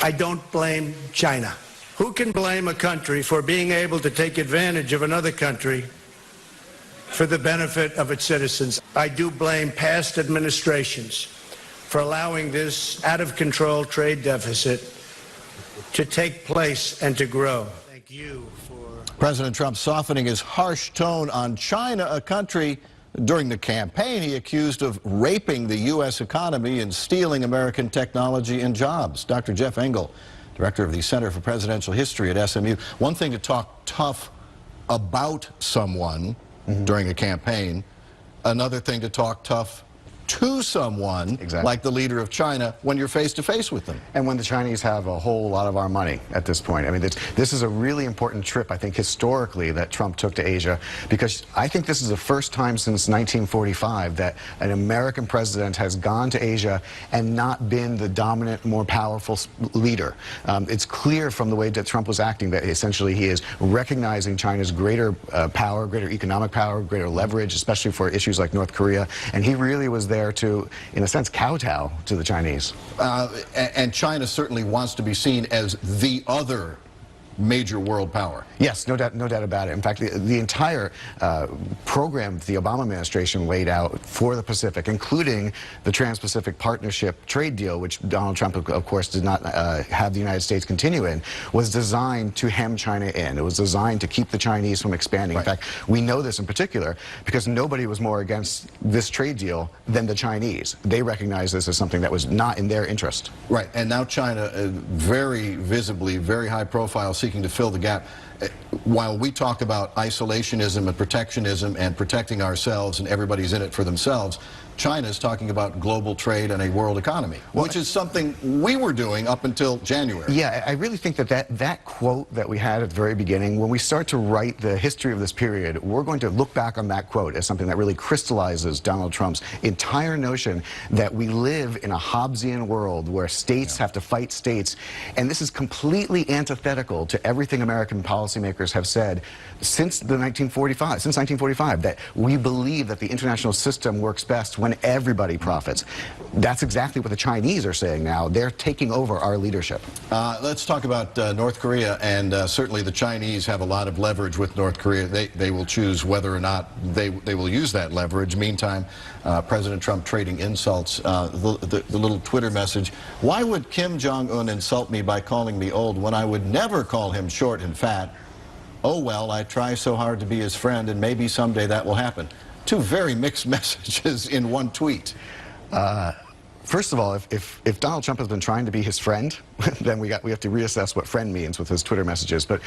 I don't blame China. Who can blame a country for being able to take advantage of another country for the benefit of its citizens? I do blame past administrations for allowing this out-of-control trade deficit to take place and to grow. Thank you for... President Trump softening his harsh tone on China, a country during the campaign he accused of raping the U.S. economy and stealing American technology and jobs. Dr. Jeff Engel, director of the Center for Presidential History at SMU. One thing to talk tough about someone during a campaign, another thing to talk tough to someone like the leader of China when you're face to face with them. And when the Chinese have a whole lot of our money at this point. I mean, this is a really important trip, I think, historically, that Trump took to Asia, because I think this is the first time since 1945 that an American president has gone to Asia and not been the dominant, more powerful leader. It's clear from the way that Trump was acting that essentially he is recognizing China's greater power, greater economic power, greater leverage, especially for issues like North Korea, and he really was there to, in a sense, kowtow to the Chinese. And China certainly wants to be seen as the other major world power. Yes, no doubt about it. In fact, the entire program the Obama administration laid out for the Pacific, including the Trans-Pacific Partnership trade deal, which Donald Trump, of course, did not have the United States continue in, was designed to hem China in. It was designed to keep the Chinese from expanding. In fact, we know this in particular because nobody was more against this trade deal than the Chinese. They recognized this as something that was not in their interest. Right, and now China, very visibly, very high profile, seeking to fill the gap. While we talk about isolationism and protectionism and protecting ourselves and everybody's in it for themselves, China is talking about global trade and a world economy, which is something we were doing up until January. Yeah, I really think that quote that we had at the very beginning, when we start to write the history of this period, we're going to look back on that quote as something that really crystallizes Donald Trump's entire notion that we live in a Hobbesian world where states have to fight states, and this is completely antithetical to everything American policymakers have said since 1945, that we believe that the international system works best when everybody profits. That's exactly what the Chinese are saying now. They're taking over our leadership. Let's talk about North Korea, and certainly the Chinese have a lot of leverage with North Korea. They will choose whether or not they will use that leverage. Meantime, President Trump trading insults. The little Twitter message, why would Kim Jong-un insult me by calling me old when I would never call him short and fat? Oh well, I try so hard to be his friend, and maybe someday that will happen. Two very mixed messages in one tweet. First of all, if Donald Trump has been trying to be his friend, then we have to reassess what friend means with his Twitter messages. But,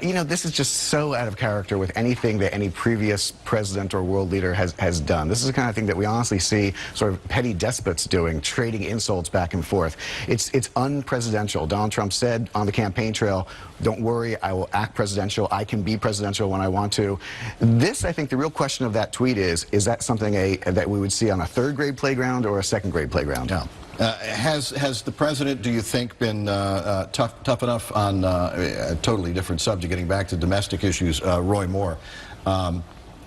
you know, this is just so out of character with anything that any previous president or world leader has done. This is the kind of thing that we honestly see sort of petty despots doing, trading insults back and forth. It's unpresidential. Donald Trump said on the campaign trail, don't worry, I will act presidential. I can be presidential when I want to. This, I think, the real question of that tweet is that something that we would see on a third grade playground or a second grade playground? Yeah. Has the president, do you think, been tough enough on a totally different subject, getting back to domestic issues, Roy Moore?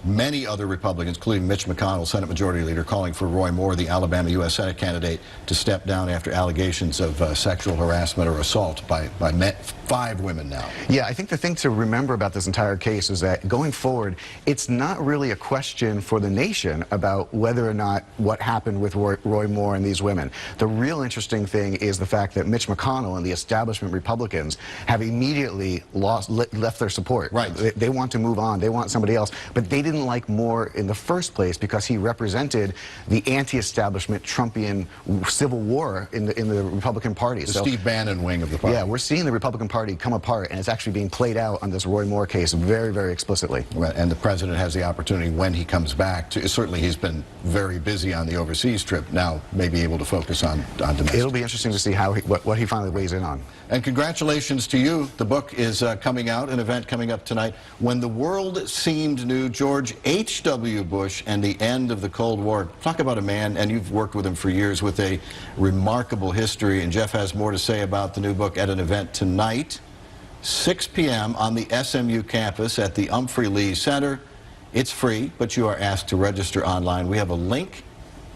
Many other Republicans, including Mitch McConnell, Senate Majority Leader, calling for Roy Moore, the Alabama U.S. Senate candidate, to step down after allegations of sexual harassment or assault by 5 women now. Yeah, I think the thing to remember about this entire case is that going forward, it's not really a question for the nation about whether or not what happened with Roy Moore and these women. The real interesting thing is the fact that Mitch McConnell and the establishment Republicans have immediately left their support. Right. They want to move on. They want somebody else. But they didn't like Moore in the first place because he represented the anti-establishment Trumpian civil war in the Republican Party. The Steve Bannon wing of the party. Yeah, we're seeing the Republican Party come apart, and it's actually being played out on this Roy Moore case very, very explicitly. Right, and the president has the opportunity when he comes back to, certainly he's been very busy on the overseas trip, now may be able to focus on domestic. It'll be interesting to see how what he finally weighs in on. And congratulations to you. The book is coming out, an event coming up tonight. When the World Seemed New, George H.W. Bush and the End of the Cold War. Talk about a man, and you've worked with him for years, with a remarkable history. And Jeff has more to say about the new book at an event tonight, 6 p.m. on the SMU campus at the Humphrey Lee Center. It's free, but you are asked to register online. We have a link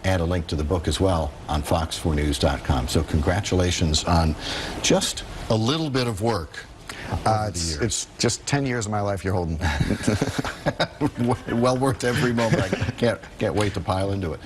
add a link to the book as well on fox4news.com. So congratulations on just a little bit of work. It's just 10 years of my life you're holding. Well worth every moment. I can't wait to pile into it.